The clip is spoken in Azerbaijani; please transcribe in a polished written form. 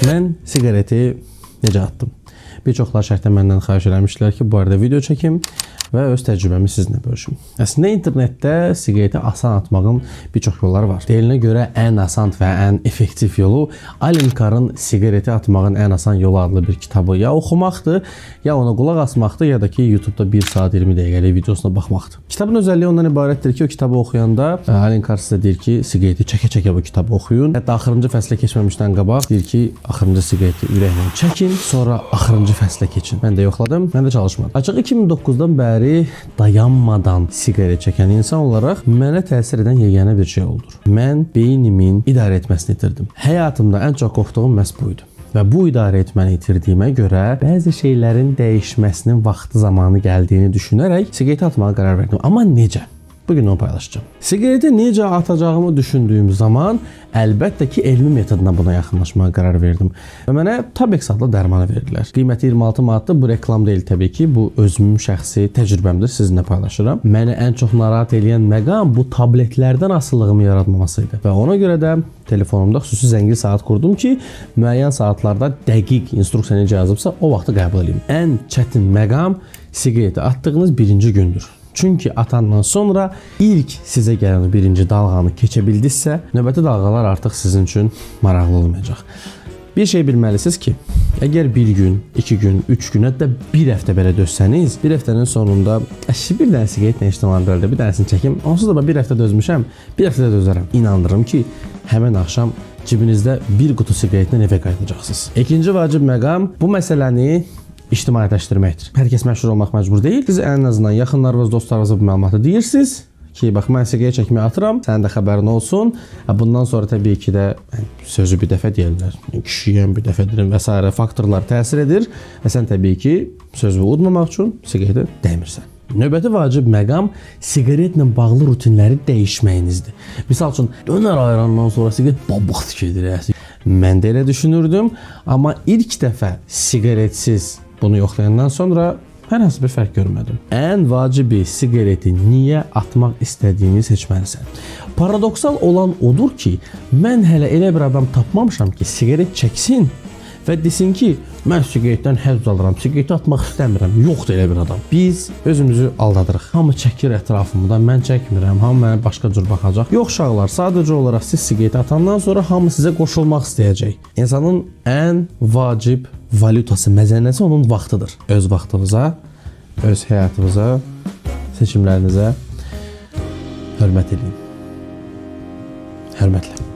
Mən siqareti necə atdım? Bir çoxlar şərtən məndən xahiş eləmişdilər ki, bu arada video çəkim və öz təcrübəmi sizinlə bölüşüm. Əslində internetdə siqareti asan atmağın bir çox yolları var. Deyilinə görə ən asan və ən effektiv yolu Alen Carr'ın Siqareti atmağın ən asan yolu adlı bir kitabı ya oxumaqdır, ya ona qulaq asmaqdır, ya da ki YouTube'da 1 saat 20 dəqiqəlik videosuna baxmaqdır. Kitabın özəlliyi ondan ibarətdir ki, o kitabı oxuyanda Alen Carr sizə deyir ki, siqareti çəkə-çəkə bu kitabı oxuyun. Hətta axırıncı fəslə keçməmişdən qabaq deyir ki, axırıncı siqareti ürəklə çəkin, sonra axırıncı fəslə keçin. Mən də yoxladım, mən də çalışmadım. Açığı 2009-dan bəri dayanmadan siqaret çəkən insan olaraq mənə təsir edən yeganə bir şey oldu. Mən beynimin idarə etməsini itirdim. Həyatımda ən çox qorxduğum məhz bu idi. Və bu idarə etməni itirdiyimə görə bəzi şeylərin dəyişməsinin vaxtı zamanı gəldiyini düşünərək siqareti atmağa qərar verdim. Amma necə? Bugün onu paylaşacağım. Siqareti necə atacağımı düşündüyüm zaman əlbəttə ki, elmi metodla buna yaxınlaşmağa qərar verdim. Və mənə Tabex adlı dərmanı verdilər. Qiyməti 26 manatdır. Bu reklam deyil təbii ki. Bu özümün şəxsi təcrübəmdir. Sizinlə paylaşıram. Məni ən çox narahat edən məqam bu tabletlərdən asılılığımı yaratmaması idi. Və ona görə də telefonumda xüsusi zəngli saat qurdum ki, müəyyən saatlarda dəqiq instruksiya necə yazıbsa o vaxtı qəbul edeyim. Ən çətin məqam siqareti atdığınız birinci gündür. Çünki atandan sonra ilk sizə gələn birinci dalğanı keçə bildinizsə, növbəti dalğalar artıq sizin üçün maraqlı olmayacaq. Bir şey bilməlisiniz ki, əgər bir gün, 2 gün, 3 gün, hətta bir həftə belə dözsəniz, bir həftənin sonunda bir dənə siqaretlə işləmən böldə, bir dənəsini çəkim, onsuz da bir həftə dözmüşəm, bir həftə də dözərəm. İnandırım ki, həmin axşam cibinizdə bir qutu siqaretlə evə qayıdacaqsınız. İkinci vacib məqam bu məsələni ictimaiyyətləşdirməkdir. Hər kəs məşhur olmaq məcbur deyil. Siz ən azından yaxınlarınız, dostlarınıza bu məlumatı deyirsiniz ki, bax mən siqaret çəkməyi atıram, sənin də xəbərin olsun. Bundan sonra təbii ki də sözü bir dəfə deyirlər, kişiyəm bir dəfə deyirəm və s. faktorlar təsir edir və sən təbii ki sözü udmamaq üçün siqaretə dəymirsən. Növbəti vacib məqam siqaretlə bağlı rutinləri dəyişməyinizdir. Misal üçün dönər ayrandan sonra siqaret babaq gedir. Mən də elə düşünürdüm, amma ilk dəfə siqaretsiz bunu yoxlayandan sonra hər hansı bir fərq görmədim. Ən vacibi siqareti niyə atmaq istədiyini seçməlisən. Paradoksal olan odur ki, mən hələ elə bir adam tapmamışam ki, siqaret çəksin və desin ki, mən siqaretdən həzz alıram, siqareti atmaq istəmirəm. Yoxdur elə bir adam. Biz özümüzü aldadırıq. Hamı çəkir ətrafımdan, mən çəkmirəm, hamı mənə başqa cür baxacaq. Yox uşaqlar, sadəcə olaraq siz siqareti atandan sonra hamı sizə qoşulmaq istəyəcək. İnsanın ən vacib valyutası, məzənəsi onun vaxtıdır. Öz vaxtınıza, öz həyatınıza, seçimlərinizə hörmət edin. Hörmətlə.